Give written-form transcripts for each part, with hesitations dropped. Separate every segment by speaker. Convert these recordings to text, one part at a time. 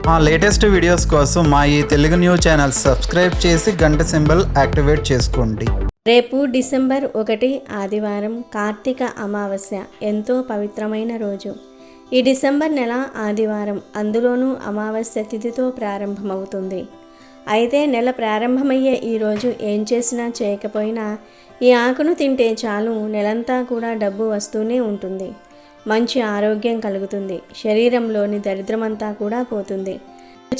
Speaker 1: మా latest videos కోసం మా ఈ తెలుగు న్యూస్ ఛానల్ సబ్స్క్రైబ్ చేసి గంట సింబల్ యాక్టివేట్ చేసుకోండి.
Speaker 2: రేపు డిసెంబర్ 1 ఆదివారం కార్తీక అమావాస్య ఎంతో పవిత్రమైన రోజు. ఈ డిసెంబర్ నెల ఆదివారం, అందులోనూ అమావాస్య తిథితో ప్రారంభమవుతుంది. అయితే నెల ప్రారంభమయ్యే ఈరోజు ఏం చేసినా చేయకపోయినా ఈ ఆకును తింటే చాలు, నెలంతా కూడా డబ్బు వస్తూనే ఉంటుంది. మంచి ఆరోగ్యం కలుగుతుంది. శరీరంలోని దరిద్రమంతా కూడా పోతుంది.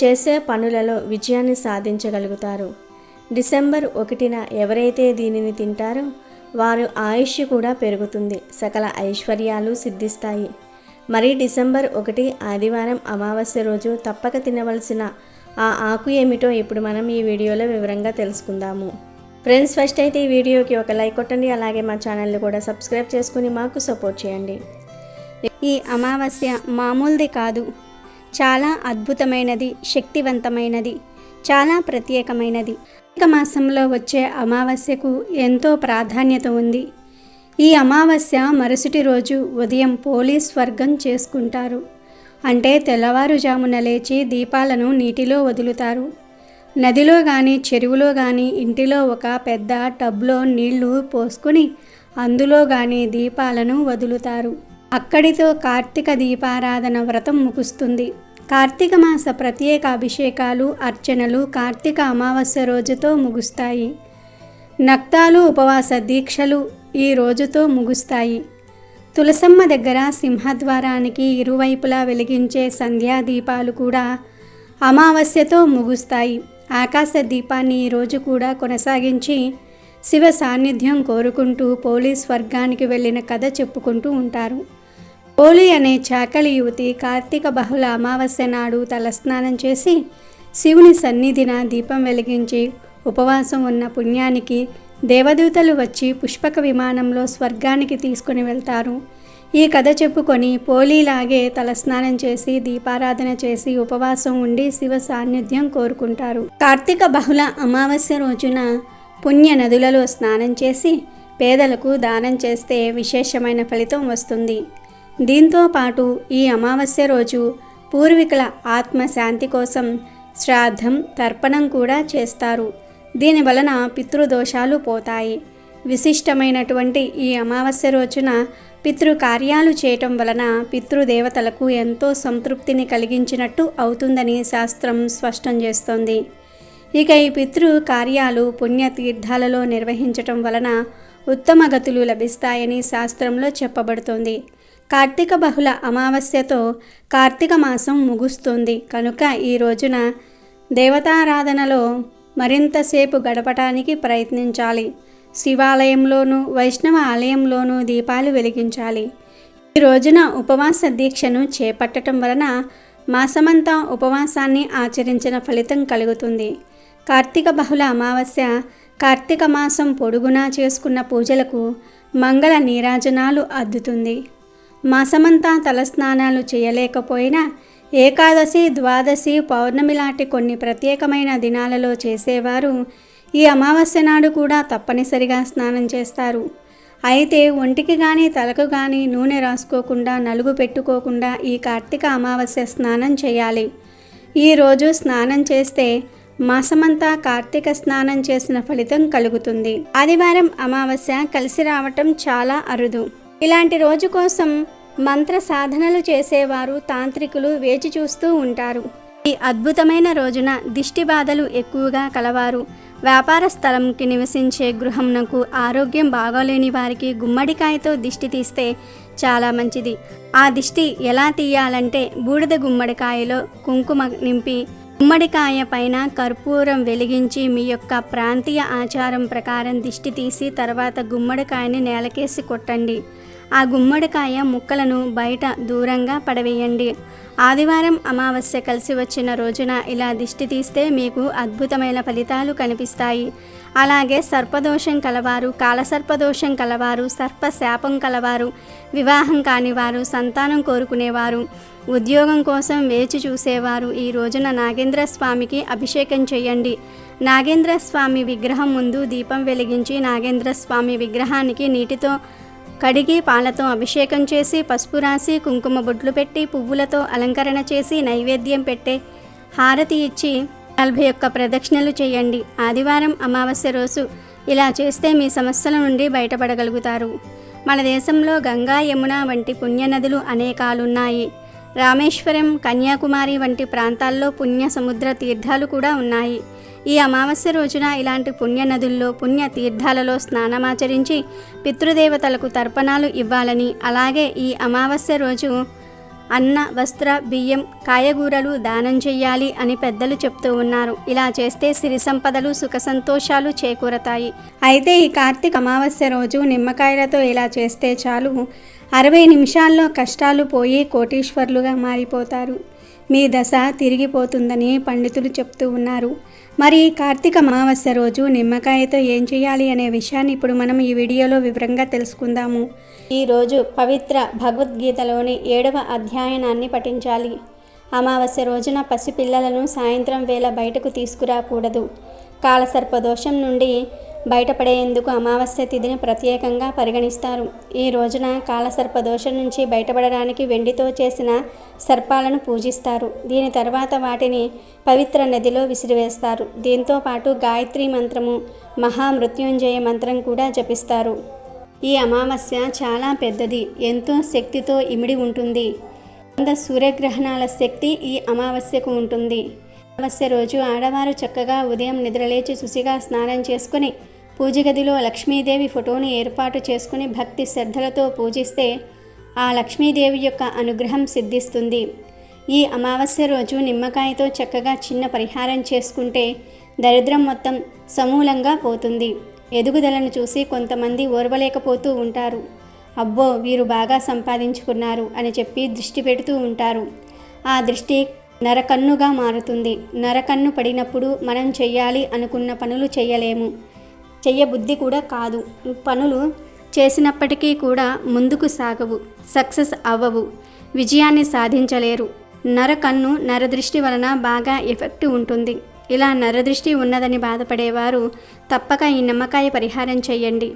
Speaker 2: చేసే పనులలో విజయాన్ని సాధించగలుగుతారు. డిసెంబర్ 1న ఎవరైతే దీనిని తింటారో వారు ఆయుష్ కూడా పెరుగుతుంది. సకల ఐశ్వర్యాలు సిద్ధిస్తాయి. మరి డిసెంబర్ 1 ఆదివారం అమావాస్య రోజు తప్పక తినవలసిన ఆ ఆకు ఏమిటో ఇప్పుడు మనం ఈ వీడియోలో వివరంగా తెలుసుకుందాము. ఫ్రెండ్స్, ఫస్ట్ అయితే ఈ వీడియోకి ఒక లైక్ కొట్టండి. అలాగే మా ఛానల్ని కూడా సబ్స్క్రైబ్ చేసుకుని మాకు సపోర్ట్ చేయండి.
Speaker 3: ఈ అమావాస్య మామూలుది కాదు, చాలా అద్భుతమైనది, శక్తివంతమైనది, చాలా ప్రత్యేకమైనది. కార్తీక మాసంలో వచ్చే అమావాస్యకు ఎంతో ప్రాధాన్యత ఉంది. ఈ అమావాస్య మరుసటి రోజు ఉదయం పోలీస్ స్వర్గం చేసుకుంటారు. అంటే తెల్లవారుజామున లేచి దీపాలను నీటిలో వదులుతారు. నదిలో కానీ చెరువులో కానీ ఇంటిలో ఒక పెద్ద టబ్లో నీళ్లు పోసుకొని అందులో కానీ దీపాలను వదులుతారు. అక్కడితో కార్తీక దీపారాధన వ్రతం ముగుస్తుంది. కార్తీక మాస ప్రత్యేక అభిషేకాలు, అర్చనలు కార్తీక అమావాస్య రోజుతో ముగుస్తాయి. నక్తాలు, ఉపవాస దీక్షలు ఈ రోజుతో ముగుస్తాయి. తులసమ్మ దగ్గర సింహద్వారానికి ఇరువైపులా వెలిగించే సంధ్యాదీపాలు కూడా అమావాస్యతో ముగుస్తాయి. ఆకాశ దీపాన్ని ఈరోజు కూడా కొనసాగించి శివ సాన్నిధ్యం కోరుకుంటూ పోలీస్ వర్గానికి వెళ్ళిన కథ చెప్పుకుంటూ ఉంటారు. పోలి అనే చాకలి యువతి కార్తీక బహుళ అమావాస్య నాడు తలస్నానం చేసి శివుని సన్నిధిన దీపం వెలిగించి ఉపవాసం ఉన్న పుణ్యానికి దేవదూతలు వచ్చి పుష్పక విమానంలో స్వర్గానికి తీసుకుని వెళ్తారు. ఈ కథ చెప్పుకొని పోలీలాగే తలస్నానం చేసి దీపారాధన చేసి ఉపవాసం ఉండి శివ సాన్నిధ్యం కోరుకుంటారు. కార్తీక బహుళ అమావాస్య రోజున పుణ్య నదులలో స్నానం చేసి పేదలకు దానం చేస్తే విశేషమైన ఫలితం వస్తుంది. దీంతో పాటు ఈ అమావాస్య రోజు పూర్వీకుల ఆత్మశాంతి కోసం శ్రాద్ధం, తర్పణం కూడా చేస్తారు. దీని వలన పితృదోషాలు పోతాయి. విశిష్టమైనటువంటి ఈ అమావాస్య రోజున పితృకార్యాలు చేయటం వలన పితృదేవతలకు ఎంతో సంతృప్తిని కలిగించినట్టు అవుతుందని శాస్త్రం స్పష్టం చేస్తోంది. ఇక ఈ పితృ కార్యాలు పుణ్యతీర్థాలలో నిర్వహించటం వలన ఉత్తమ గతులు లభిస్తాయని శాస్త్రంలో చెప్పబడుతోంది. కార్తీక బహుళ అమావాస్యతో కార్తీక మాసం ముగుస్తుంది కనుక ఈ రోజున దేవతారాధనలో మరింతసేపు గడపటానికి ప్రయత్నించాలి. శివాలయంలోనూ వైష్ణవ ఆలయంలోనూ దీపాలు వెలిగించాలి. ఈ రోజున ఉపవాస దీక్షను చేపట్టడం వలన మాసమంతా ఉపవాసాన్ని ఆచరించిన ఫలితం కలుగుతుంది. కార్తీక బహుళ అమావాస్య కార్తీక మాసం పొడుగునా చేసుకున్న పూజలకు మంగళ నీరాజనాలు అద్దుతుంది. మాసమంతా తలస్నానాలు చేయలేకపోయినా ఏకాదశి, ద్వాదశి, పౌర్ణమి లాంటి కొన్ని ప్రత్యేకమైన దినాలలో చేసేవారు ఈ అమావాస్య నాడు కూడా తప్పనిసరిగా స్నానం చేస్తారు. అయితే ఒంటికి కానీ తలకు కానీ నూనె రాసుకోకుండా, నలుగు పెట్టుకోకుండా ఈ కార్తీక అమావాస్య స్నానం చేయాలి. ఈరోజు స్నానం చేస్తే మాసమంతా కార్తీక స్నానం చేసిన ఫలితం కలుగుతుంది. ఆదివారం అమావాస్య కలిసి రావటం చాలా అరుదు. ఇలాంటి రోజు కోసం మంత్ర సాధనలు చేసేవారు, తాంత్రికులు వేచి చూస్తూ ఉంటారు. ఈ అద్భుతమైన రోజున దిష్టి బాధలు ఎక్కువగా కలవారు, వ్యాపార స్థలంకి నివసించే గృహంనకు ఆరోగ్యం బాగోలేని వారికి గుమ్మడికాయతో దిష్టి తీస్తే చాలా మంచిది. ఆ దిష్టి ఎలా తీయాలంటే బూడిద గుమ్మడికాయలో కుంకుమ నింపి గుమ్మడికాయ పైన కర్పూరం వెలిగించి మీ యొక్క ప్రాంతీయ ఆచారం ప్రకారం దిష్టి తీసి తర్వాత గుమ్మడికాయని నేలకేసి కొట్టండి. ఆ గుమ్మడికాయ ముక్కలను బయట దూరంగా పడవేయండి. ఆదివారం అమావాస్య కలిసి వచ్చిన రోజున ఇలా దిష్టి తీస్తే మీకు అద్భుతమైన ఫలితాలు కనిపిస్తాయి. అలాగే సర్పదోషం కలవారు, కాలసర్పదోషం కలవారు, సర్పశాపం కలవారు, వివాహం కానివారు, సంతానం కోరుకునేవారు, ఉద్యోగం కోసం వేచి చూసేవారు ఈ రోజున నాగేంద్ర స్వామికి అభిషేకం చేయండి. నాగేంద్ర స్వామి విగ్రహం ముందు దీపం వెలిగించి నాగేంద్ర స్వామి విగ్రహానికి నీటితో కడిగి పాలతో అభిషేకం చేసి పసుపు రాసి కుంకుమ బొట్లు పెట్టి పువ్వులతో అలంకరణ చేసి నైవేద్యం పెట్టే హారతి ఇచ్చి 41 ప్రదక్షిణలు చేయండి. ఆదివారం అమావాస్య రోజు ఇలా చేస్తే మీ సమస్యల నుండి బయటపడగలుగుతారు. మన దేశంలో గంగా, యమున వంటి పుణ్యనదులు అనేకాలున్నాయి. రామేశ్వరం, కన్యాకుమారి వంటి ప్రాంతాల్లో పుణ్య సముద్ర తీర్థాలు కూడా ఉన్నాయి. ఈ అమావాస్య రోజున ఇలాంటి పుణ్య నదుల్లో, పుణ్య తీర్థాలలో స్నానమాచరించి పితృదేవతలకు తర్పణాలు ఇవ్వాలని, అలాగే ఈ అమావాస్య రోజు అన్న, వస్త్ర, బియ్యం, కాయగూరలు దానం చెయ్యాలి అని పెద్దలు చెప్తూ ఉన్నారు. ఇలా చేస్తే సిరి సంపదలు, సుఖ సంతోషాలు చేకూరతాయి. అయితే ఈ కార్తీక అమావాస్య రోజు నిమ్మకాయలతో ఇలా చేస్తే చాలు, 60 నిమిషాల్లో కష్టాలు పోయి కోటీశ్వర్లుగా మారిపోతారు. మీ దశ తిరిగిపోతుందని పండితులు చెప్తూ ఉన్నారు. మరి కార్తీక అమావాస్య రోజు నిమ్మకాయతో ఏం చేయాలి అనే విషయాన్ని ఇప్పుడు మనం ఈ వీడియోలో వివరంగా తెలుసుకుందాము. ఈరోజు పవిత్ర భగవద్గీతలోని 7వ అధ్యాయాన్ని పఠించాలి. అమావాస్య రోజున పసిపిల్లలను సాయంత్రం వేళ బయటకు తీసుకురాకూడదు. కాలసర్పదోషం నుండి బయటపడేందుకు అమావాస్య తిథిని ప్రత్యేకంగా పరిగణిస్తారు. ఈ రోజున కాలసర్పదోషం నుంచి బయటపడడానికి వెండితో చేసిన సర్పాలను పూజిస్తారు. దీని తర్వాత వాటిని పవిత్ర నదిలో విసిరివేస్తారు. దీంతో పాటు గాయత్రి మంత్రము, మహామృత్యుంజయ మంత్రం కూడా జపిస్తారు. ఈ అమావాస్య చాలా పెద్దది, ఎంతో శక్తితో ఇమిడి ఉంటుంది. 100 సూర్యగ్రహణాల శక్తి ఈ అమావాస్యకు ఉంటుంది. అమావాస్య రోజు ఆడవారు చక్కగా ఉదయం నిద్రలేచి శుచిగా స్నానం చేసుకుని పూజ గదిలో లక్ష్మీదేవి ఫోటోను ఏర్పాటు చేసుకుని భక్తి శ్రద్ధలతో పూజిస్తే ఆ లక్ష్మీదేవి యొక్క అనుగ్రహం సిద్ధిస్తుంది. ఈ అమావాస్య రోజు నిమ్మకాయతో చక్కగా చిన్న పరిహారం చేసుకుంటే దరిద్రం మొత్తం సమూలంగా పోతుంది. ఎదుగుదలను చూసి కొంతమంది ఓర్వలేకపోతూ ఉంటారు. అబ్బో, వీరు బాగా సంపాదించుకున్నారు అని చెప్పి దృష్టి పెడుతూ ఉంటారు. ఆ దృష్టి నరకన్నుగా మారుతుంది. నరకన్ను పడినప్పుడు మనం చెయ్యాలి అనుకున్న పనులు చెయ్యలేము, చెయ్యబుద్ధి కూడా కాదు. పనులు చేసినప్పటికీ కూడా ముందుకు సాగవు, సక్సెస్ అవ్వవు, విజయాన్ని సాధించలేరు. నరకన్ను, నరదృష్టి వలన బాగా ఎఫెక్ట్ ఉంటుంది. ఇలా నరదృష్టి ఉన్నదని బాధపడేవారు తప్పక ఈ నిమ్మకాయ పరిహారం చేయండి.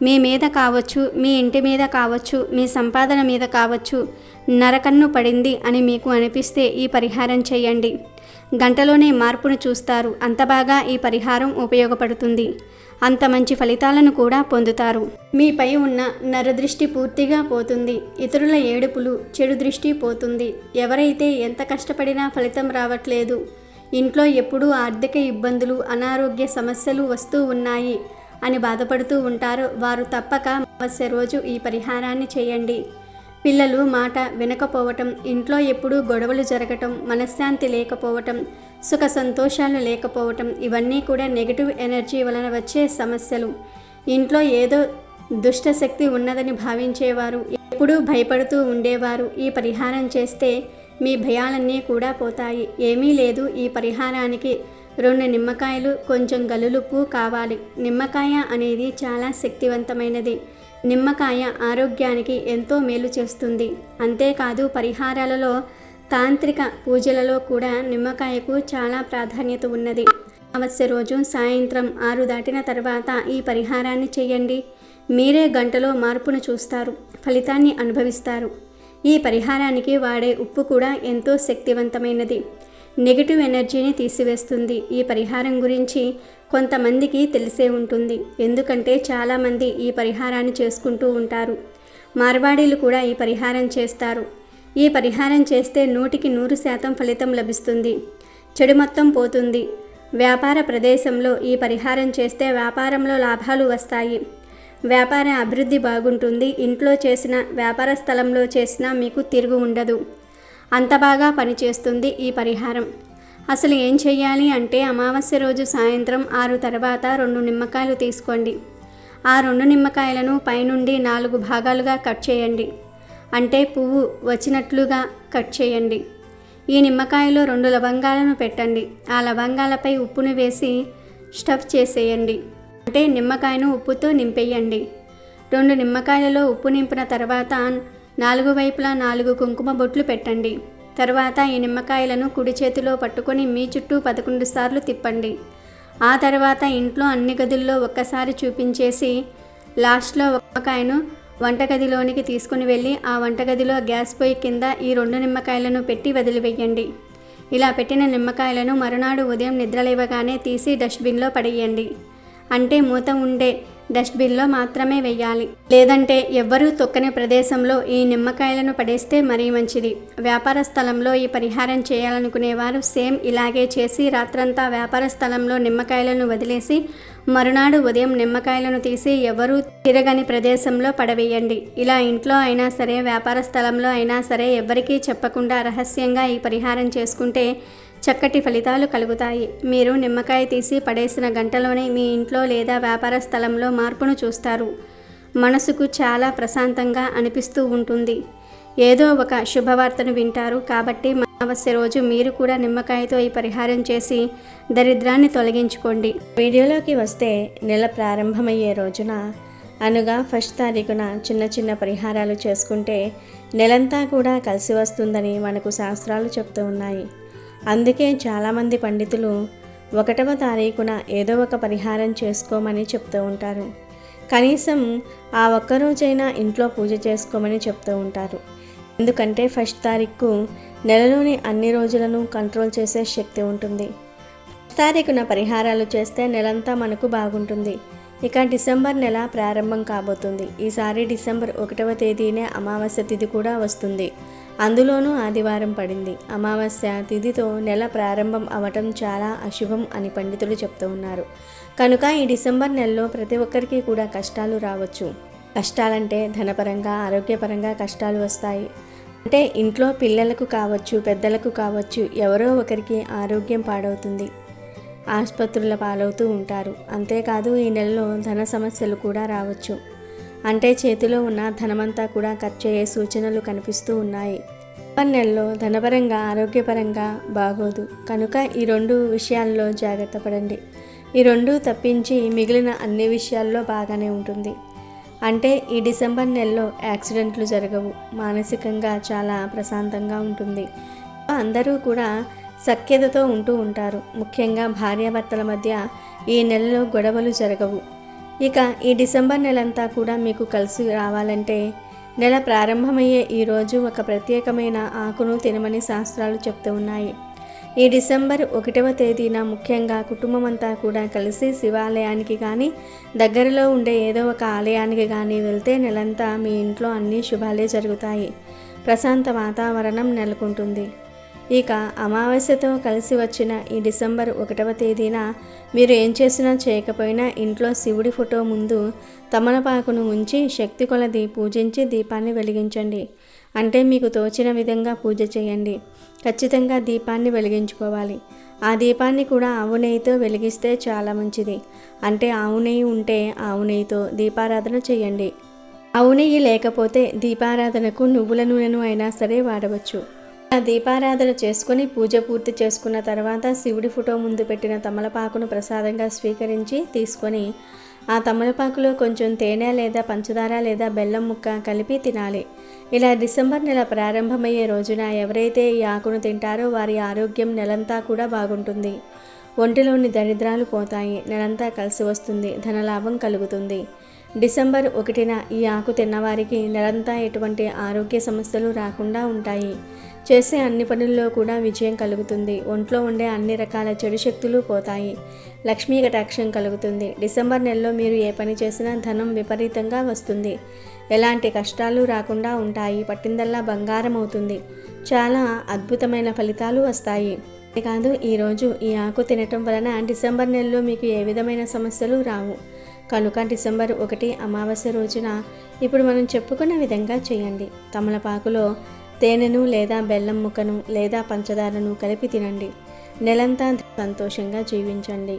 Speaker 3: మీ మీద కావచ్చు, మీ ఇంటి మీద కావచ్చు, మీ సంపాదన మీద కావచ్చు నరకన్ను పడింది అని మీకు అనిపిస్తే ఈ పరిహారం చేయండి. గంటలోనే మార్పును చూస్తారు. అంత బాగా ఈ పరిహారం ఉపయోగపడుతుంది. అంత మంచి ఫలితాలను కూడా పొందుతారు. మీపై ఉన్న నరదృష్టి పూర్తిగా పోతుంది. ఇతరుల ఏడుపులు, చెడు దృష్టి పోతుంది. ఎవరైతే ఎంత కష్టపడినా ఫలితం రావట్లేదు, ఇంట్లో ఎప్పుడూ ఆర్థిక ఇబ్బందులు, అనారోగ్య సమస్యలు వస్తూ ఉన్నాయి అని బాధపడుతూ ఉంటారో వారు తప్పక అమావాస్య రోజు ఈ పరిహారాన్ని చేయండి. పిల్లలు మాట వినకపోవటం, ఇంట్లో ఎప్పుడూ గొడవలు జరగటం, మనశ్శాంతి లేకపోవటం, సుఖ సంతోషాలు లేకపోవటం ఇవన్నీ కూడా నెగిటివ్ ఎనర్జీ వలన వచ్చే సమస్యలు. ఇంట్లో ఏదో దుష్ట శక్తి ఉన్నదని భావించేవారు, ఎప్పుడూ భయపడుతూ ఉండేవారు ఈ పరిహారం చేస్తే మీ భయాలన్నీ కూడా పోతాయి. ఏమీ లేదు, ఈ పరిహారానికి 2 నిమ్మకాయలు, కొంచెం గల్లులుప్పు కావాలి. నిమ్మకాయ అనేది చాలా శక్తివంతమైనది. నిమ్మకాయ ఆరోగ్యానికి ఎంతో మేలు చేస్తుంది. అంతేకాదు పరిహారాలలో, తాంత్రిక పూజలలో కూడా నిమ్మకాయకు చాలా ప్రాధాన్యత ఉన్నది. అమావాస్య రోజు సాయంత్రం 6 దాటిన తర్వాత ఈ పరిహారాన్ని చేయండి. మీరే గంటలో మార్పును చూస్తారు, ఫలితాన్ని అనుభవిస్తారు. ఈ పరిహారానికి వాడే ఉప్పు కూడా ఎంతో శక్తివంతమైనది. నెగిటివ్ ఎనర్జీని తీసివేస్తుంది. ఈ పరిహారం గురించి కొంతమందికి తెలిసే ఉంటుంది, ఎందుకంటే చాలామంది ఈ పరిహారాన్ని చేసుకుంటూ ఉంటారు. మార్వాడీలు కూడా ఈ పరిహారం చేస్తారు. ఈ పరిహారం చేస్తే 100% ఫలితం లభిస్తుంది. చెడు మొత్తం పోతుంది. వ్యాపార ప్రదేశంలో ఈ పరిహారం చేస్తే వ్యాపారంలో లాభాలు వస్తాయి. వ్యాపార అభివృద్ధి బాగుంటుంది. ఇంట్లో చేసిన, వ్యాపార స్థలంలో చేసినా మీకు తిరుగు ఉండదు. అంత బాగా పనిచేస్తుంది ఈ పరిహారం. అసలు ఏం చెయ్యాలి అంటే అమావాస్య రోజు సాయంత్రం 6 తర్వాత 2 నిమ్మకాయలు తీసుకోండి. ఆ 2 నిమ్మకాయలను పైనుండి 4 భాగాలుగా కట్ చేయండి. అంటే పువ్వు వచ్చినట్లుగా కట్ చేయండి. ఈ నిమ్మకాయలో 2 లవంగాలను పెట్టండి. ఆ లవంగాలపై ఉప్పును వేసి స్టఫ్ చేసేయండి. అంటే నిమ్మకాయను ఉప్పుతో నింపేయండి. 2 నిమ్మకాయలలో ఉప్పు నింపిన తర్వాత 4 వైపులా 4 కుంకుమ బొట్లు పెట్టండి. తర్వాత ఈ నిమ్మకాయలను కుడి చేతిలో పట్టుకొని మీ చుట్టూ 11 సార్లు తిప్పండి. ఆ తర్వాత ఇంట్లో అన్ని గదుల్లో ఒక్కసారి చూపించేసి లాస్ట్లో నిమ్మకాయను వంటగదిలోనికి తీసుకుని వెళ్ళి ఆ వంటగదిలో గ్యాస్ పొయ్యి కింద ఈ 2 నిమ్మకాయలను పెట్టి వదిలివేయండి. ఇలా పెట్టిన నిమ్మకాయలను మరునాడు ఉదయం నిద్రలేవగానే తీసి డస్ట్బిన్లో పడేయండి. అంటే మూత ఉండే డస్ట్బిన్లో మాత్రమే వేయాలి. లేదంటే ఎవ్వరూ తొక్కని ప్రదేశంలో ఈ నిమ్మకాయలను పడేస్తే మరీ మంచిది. వ్యాపార స్థలంలో ఈ పరిహారం చేయాలనుకునేవారు సేమ్ ఇలాగే చేసి రాత్రంతా వ్యాపార స్థలంలో నిమ్మకాయలను వదిలేసి మరునాడు ఉదయం నిమ్మకాయలను తీసి ఎవరూ తిరగని ప్రదేశంలో పడవేయండి. ఇలా ఇంట్లో అయినా సరే వ్యాపార స్థలంలో అయినా సరే ఎవ్వరికీ చెప్పకుండా రహస్యంగా ఈ పరిహారం చేసుకుంటే చక్కటి ఫలితాలు కలుగుతాయి. మీరు నిమ్మకాయ తీసి పడేసిన గంటలోనే మీ ఇంట్లో లేదా వ్యాపార స్థలంలో మార్పును చూస్తారు. మనసుకు చాలా ప్రశాంతంగా అనిపిస్తూ ఉంటుంది. ఏదో ఒక శుభవార్తను వింటారు. కాబట్టి అమావాస్య రోజు మీరు కూడా నిమ్మకాయతో ఈ పరిహారం చేసి దరిద్రాన్ని తొలగించుకోండి.
Speaker 2: వీడియోలోకి వస్తే నెల ప్రారంభమయ్యే రోజున అనగా 1 తారీఖున చిన్న చిన్న పరిహారాలు చేసుకుంటే నెలంతా కూడా కలిసి వస్తుందని మనకు శాస్త్రాలు చెప్తూ ఉన్నాయి. అందుకే చాలామంది పండితులు 1వ తారీఖున ఏదో ఒక పరిహారం చేసుకోమని చెప్తూ ఉంటారు. కనీసం ఆ ఒక్కరోజైనా ఇంట్లో పూజ చేసుకోమని చెప్తూ ఉంటారు. ఎందుకంటే 1 తారీఖు నెలలోని అన్ని రోజులను కంట్రోల్ చేసే శక్తి ఉంటుంది. 1 తారీఖున పరిహారాలు చేస్తే నెలంతా మనకు బాగుంటుంది. ఇక డిసెంబర్ నెల ప్రారంభం కాబోతుంది. ఈసారి డిసెంబర్ 1వ తేదీనే అమావాస్య తిథి కూడా వస్తుంది. అందులోనూ ఆదివారం పడింది. అమావాస్య తిథితో నెల ప్రారంభం అవటం చాలా అశుభం అని పండితులు చెప్తూ ఉన్నారు. కనుక ఈ డిసెంబర్ నెలలో ప్రతి ఒక్కరికి కూడా కష్టాలు రావచ్చు. కష్టాలంటే ధనపరంగా ఆరోగ్యపరంగా కష్టాలు వస్తాయి. అంటే ఇంట్లో పిల్లలకు కావచ్చు పెద్దలకు కావచ్చు ఎవరో ఒకరికి ఆరోగ్యం పాడవుతుంది. ఆసుపత్రుల పాలవుతూ ఉంటారు. అంతేకాదు ఈ నెలలో ధన సమస్యలు కూడా రావచ్చు. అంటే చేతిలో ఉన్న ధనమంతా కూడా ఖర్చు అయ్యే సూచనలు కనిపిస్తూ ఉన్నాయి. నెలలో ధనపరంగా ఆరోగ్యపరంగా బాగోదు. కనుక ఈ 2 విషయాల్లో జాగ్రత్త పడండి. ఈ 2 తప్పించి మిగిలిన అన్ని విషయాల్లో బాగానే ఉంటుంది. అంటే ఈ డిసెంబర్ నెలలో యాక్సిడెంట్లు జరగవు. మానసికంగా చాలా ప్రశాంతంగా ఉంటుంది. అందరూ కూడా సఖ్యతతో ఉంటూ ఉంటారు. ముఖ్యంగా భార్యాభర్తల మధ్య ఈ నెలలో గొడవలు జరగవు. ఇక ఈ డిసెంబర్ నెలంతా కూడా మీకు కలిసి రావాలంటే నెల ప్రారంభమయ్యే ఈరోజు ఒక ప్రత్యేకమైన ఆకును తినమని శాస్త్రాలు చెప్తూ ఉన్నాయి. ఈ డిసెంబర్ 1వ తేదీన ముఖ్యంగా కుటుంబం అంతా కూడా కలిసి శివాలయానికి కానీ దగ్గరలో ఉండే ఏదో ఒక ఆలయానికి కానీ వెళ్తే నెలంతా మీ ఇంట్లో అన్ని శుభాలే జరుగుతాయి. ప్రశాంత వాతావరణం నెలకొంటుంది. ఇక అమావాస్యతో కలిసి వచ్చిన ఈ డిసెంబర్ 1వ తేదీన మీరు ఏం చేసినా చేయకపోయినా ఇంట్లో శివుడి ఫోటో ముందు తమలపాకును ఉంచి శక్తి కొలది పూజించి దీపాన్ని వెలిగించండి. అంటే మీకు తోచిన విధంగా పూజ చేయండి. ఖచ్చితంగా దీపాన్ని వెలిగించుకోవాలి. ఆ దీపాన్ని కూడా ఆవు నెయ్యితో వెలిగిస్తే చాలా మంచిది. అంటే ఆవు నెయ్యి ఉంటే ఆవు నెయ్యితో దీపారాధన చేయండి. ఆవు నెయ్యి లేకపోతే దీపారాధనకు నువ్వుల నూనెను అయినా సరే వాడవచ్చు. ఆ దీపారాధన చేసుకొని పూజ పూర్తి చేసుకున్న తర్వాత శివుడి ఫోటో ముందు పెట్టిన తమలపాకును ప్రసాదంగా స్వీకరించి తీసుకొని ఆ తమలపాకులో కొంచెం తేనె లేదా పంచదార లేదా బెల్లం ముక్క కలిపి తినాలి. ఇలా డిసెంబర్ నెల ప్రారంభమయ్యే రోజున ఎవరైతే ఈ ఆకును తింటారో వారి ఆరోగ్యం నెలంతా కూడా బాగుంటుంది. ఒంటిలోని దరిద్రాలు పోతాయి. నెలంతా కలిసి వస్తుంది. ధనలాభం కలుగుతుంది. డిసెంబర్ 1న ఈ ఆకు తిన్నవారికి నెలంతా ఎటువంటి ఆరోగ్య సమస్యలు రాకుండా ఉంటాయి. చేసే అన్ని పనుల్లో కూడా విజయం కలుగుతుంది. ఒంట్లో ఉండే అన్ని రకాల చెడు శక్తులు పోతాయి. లక్ష్మీ కటాక్షం కలుగుతుంది. డిసెంబర్ నెలలో మీరు ఏ పని చేసినా ధనం విపరీతంగా వస్తుంది. ఎలాంటి కష్టాలు రాకుండా ఉంటాయి. పట్టిందల్లా బంగారం అవుతుంది. చాలా అద్భుతమైన ఫలితాలు వస్తాయి. కాదు ఈరోజు ఈ ఆకు తినటం వలన డిసెంబర్ నెలలో మీకు ఏ విధమైన సమస్యలు రావు. కనుక డిసెంబర్ 1 అమావాస్య రోజున ఇప్పుడు మనం చెప్పుకున్న విధంగా చేయండి. తమలపాకులో తేనెను లేదా బెల్లం ముక్కను లేదా పంచదారను కలిపి తినండి. నెలంతా సంతోషంగా జీవించండి.